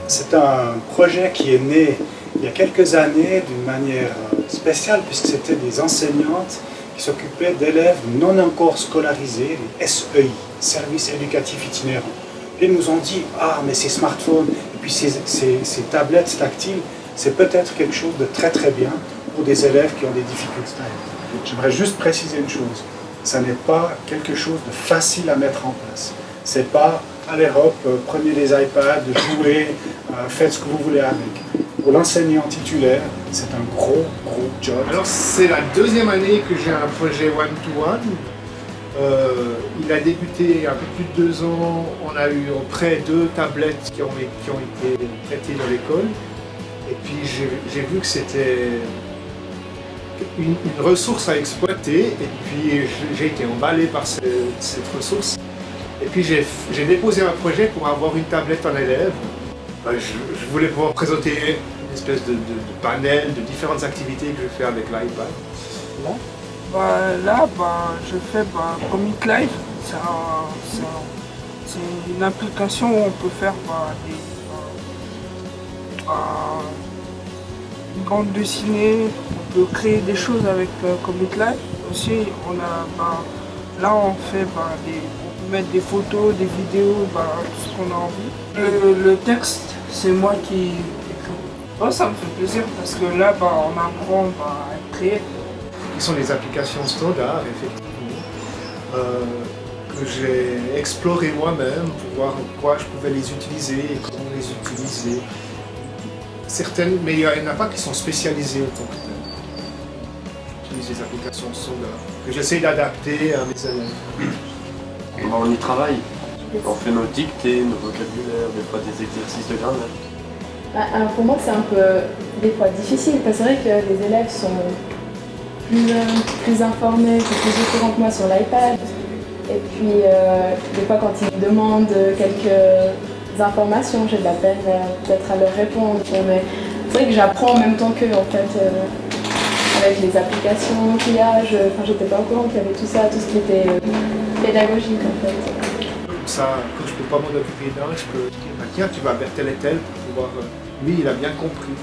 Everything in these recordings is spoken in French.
C'est un projet qui est né il y a quelques années d'une manière spéciale, puisque c'était des enseignantes qui s'occupaient d'élèves non encore scolarisés, les SEI, Services éducatifs itinérants. Et ils nous ont dit « Ah, mais ces smartphones et puis ces tablettes tactiles, c'est peut-être quelque chose de très très bien pour des élèves qui ont des difficultés. » J'aimerais juste préciser une chose, ça n'est pas quelque chose de facile à mettre en place. C'est pas « Allez hop, prenez les iPads, jouez, faites ce que vous voulez avec ». Pour l'enseignant titulaire, c'est un gros job. Alors c'est la deuxième année que j'ai un projet one-to-one. Il a débuté il y a un peu plus de 2 ans. On a eu en prêt 2 tablettes qui ont été prêtées dans l'école. Et puis j'ai vu que c'était une ressource à exploiter. Et puis j'ai été emballé par cette ressource. Et puis j'ai déposé un projet pour avoir une tablette en élève. Je voulais pouvoir présenter une espèce de panel de différentes activités que je fais avec l'iPad. Là, je fais Comic Live. C'est une application où on peut faire une bande dessinée, on peut créer des choses avec Comic Live. Aussi, là on fait on peut mettre des photos, des vidéos, tout ce qu'on a envie. Le texte, c'est moi qui écris. Oh, ça me fait plaisir parce que là, on apprend à créer. Qui sont les applications standards, effectivement, que j'ai exploré moi-même pour voir en quoi je pouvais les utiliser et comment les utiliser. Certaines, mais il n'y en a pas qui sont spécialisées autant que tel. J'utilise les applications standards que j'essaie d'adapter à mes élèves. On y travaille. On fait nos dictées, nos vocabulaires, des fois des exercices de grammaire. Alors pour moi c'est un peu des fois difficile parce que c'est vrai que les élèves sont plus informés, plus au courant que moi sur l'iPad. Et puis des fois quand ils me demandent quelques informations, j'ai de la peine peut-être à leur répondre. Mais c'est vrai que j'apprends en même temps qu'eux en fait. Avec les applications qu'il y a, j'étais pas au courant qu'il y avait tout ça, tout ce qui était pédagogique en fait. Ça, quand je peux pas m'en occuper d'un, je peux dire tiens, tu vas vers tel et tel pour pouvoir. Lui, il a bien compris.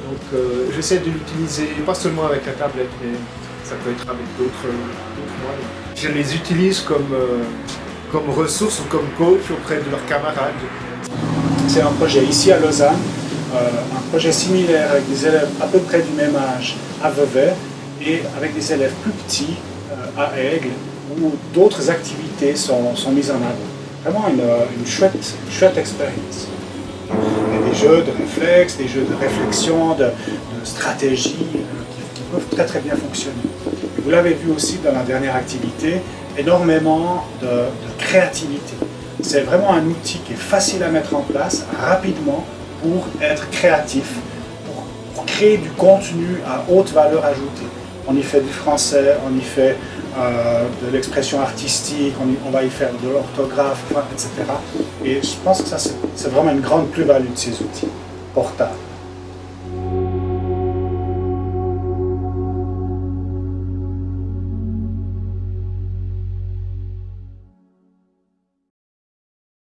Donc j'essaie de l'utiliser, pas seulement avec la tablette, mais ça peut être avec d'autres moyens. Je les utilise comme ressources ou comme coach auprès de leurs camarades. C'est un projet ici à Lausanne, un projet similaire avec des élèves à peu près du même âge à Vevey et avec des élèves plus petits à Aigle où d'autres activités sont mises en avant. Vraiment une chouette expérience. Il y a des jeux de réflexe, des jeux de réflexion, de stratégie qui peuvent très bien fonctionner. Et vous l'avez vu aussi dans la dernière activité, énormément de créativité. C'est vraiment un outil qui est facile à mettre en place rapidement pour être créatif, pour créer du contenu à haute valeur ajoutée. On y fait du français, on y fait de l'expression artistique, on va y faire de l'orthographe, etc. Et je pense que ça c'est vraiment une grande plus-value de ces outils portables.